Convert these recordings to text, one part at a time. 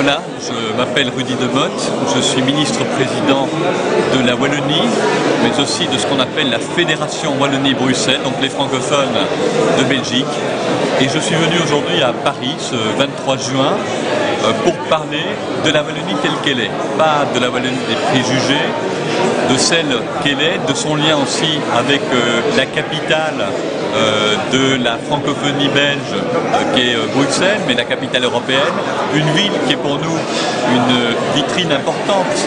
Voilà, je m'appelle Rudy Demotte, je suis ministre-président de la Wallonie, mais aussi de ce qu'on appelle la Fédération Wallonie-Bruxelles, donc les francophones de Belgique. Et je suis venu aujourd'hui à Paris, ce 23 juin, pour parler de la Wallonie telle qu'elle est. Pas de la Wallonie des préjugés, de celle qu'elle est, de son lien aussi avec la capitale de la francophonie belge qui est Bruxelles, mais la capitale européenne, une ville qui est pour nous une vitrine importante.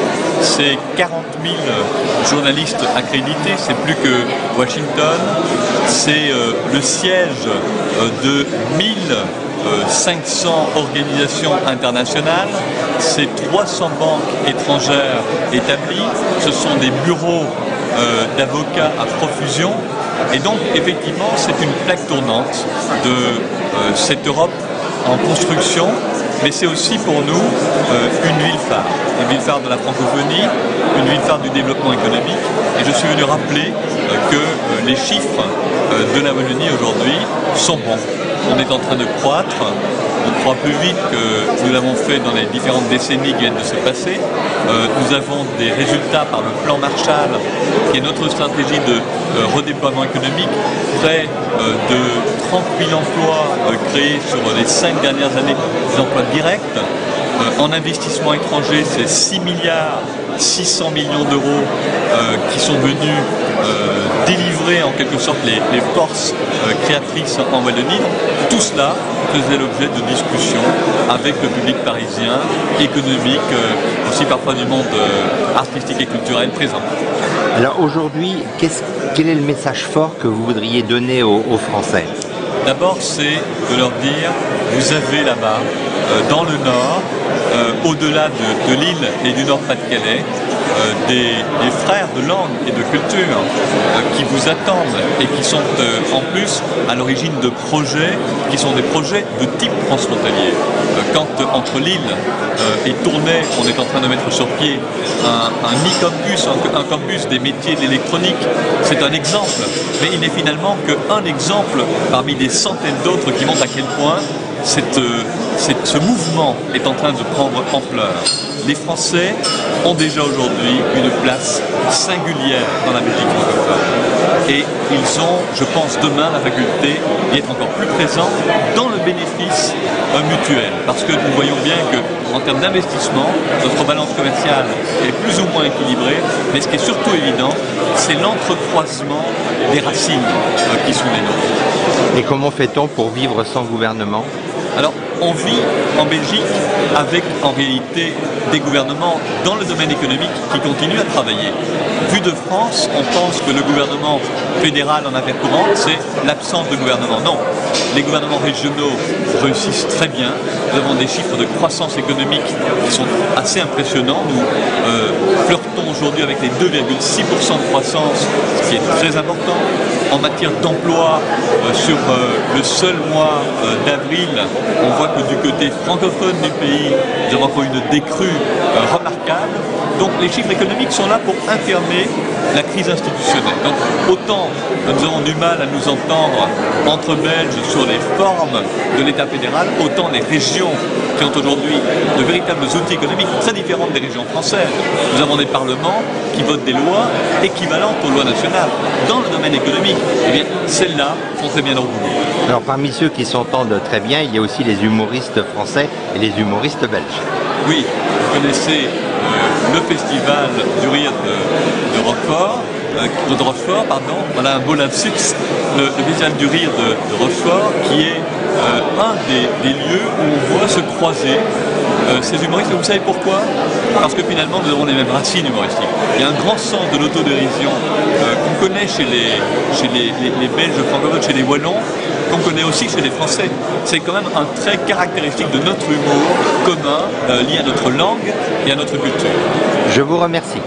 C'est 40 000 journalistes accrédités, c'est plus que Washington, c'est le siège de 1500 organisations internationales, c'est 300 banques étrangères établies, ce sont des bureaux d'avocats à profusion. Et donc, effectivement, c'est une plaque tournante de cette Europe en construction, mais c'est aussi pour nous une ville phare de la francophonie, une ville phare du développement économique. Et je suis venu rappeler que les chiffres de la Wallonie aujourd'hui sont bons. On est en train de croître, on croît plus vite que nous l'avons fait dans les différentes décennies qui viennent de se passer. Nous avons des résultats par le plan Marshall, qui est notre stratégie de redéploiement économique, près de 30 000 emplois créés sur les 5 dernières années, d'emplois directs. En investissement étranger, c'est 6 milliards 600 millions d'euros qui sont venus délivrer en quelque sorte les forces créatrices en Wallonie. Tout cela faisait l'objet de discussions avec le public parisien, économique, aussi parfois du monde artistique et culturel présent. Alors aujourd'hui, quel est le message fort que vous voudriez donner aux Français? D'abord, c'est de leur dire, vous avez là-bas, dans le Nord, au-delà de Lille et du Nord-Pas-de-Calais, des frères de langue et de culture qui vous attendent et qui sont en plus à l'origine de projets qui sont des projets de type transfrontalier. Quand entre Lille et Tournai, on est en train de mettre sur pied un e-campus, un campus des métiers de l'électronique, c'est un exemple, mais il n'est finalement qu'un exemple parmi des centaines d'autres qui montrent à quel point ce mouvement est en train de prendre ampleur. Les Français ont déjà aujourd'hui une place singulière dans la Belgique francophone. Et ils ont, je pense, demain la faculté d'y être encore plus présents dans le bénéfice mutuel. Parce que nous voyons bien qu'en termes d'investissement, notre balance commerciale est plus ou moins équilibrée. Mais ce qui est surtout évident, c'est l'entrecroisement des racines qui sont les nôtres. Et comment fait-on pour vivre sans gouvernement ? Alors, on vit en Belgique avec, en réalité, des gouvernements dans le domaine économique qui continuent à travailler. Vu de France, on pense que le gouvernement fédéral en affaires courantes, c'est l'absence de gouvernement. Non, les gouvernements régionaux réussissent très bien. Nous avons des chiffres de croissance économique qui sont assez impressionnants. Nous flirtons aujourd'hui avec les 2,6% de croissance, ce qui est très important. En matière d'emploi, sur le seul mois d'avril, on voit que du côté francophone du pays, nous avons encore une décrue remarquable. Donc les chiffres économiques sont là pour infirmer la crise institutionnelle. Donc autant nous avons du mal à nous entendre entre Belges sur les formes de l'État fédéral, autant les régions qui ont aujourd'hui de véritables outils économiques très différents des régions françaises. Nous avons des parlements qui votent des lois équivalentes aux lois nationales. Dans le domaine économique, eh bien, celles-là font très bien leur boulot. Alors parmi ceux qui s'entendent très bien, il y a aussi les humoristes français et les humoristes belges. Oui, vous connaissez le festival du rire de Rochefort, voilà un beau lapsus, le festival du rire de Rochefort qui est un des lieux où on voit se croiser ces humoristes. Et vous savez pourquoi? Parce que finalement nous avons les mêmes racines humoristiques. Il y a un grand sens de l'autodérision qu'on connaît chez les Belges francophones, chez les Wallons, qu'on connaît aussi chez les Français. C'est quand même un trait caractéristique de notre humour commun, lié à notre langue et à notre culture. Je vous remercie.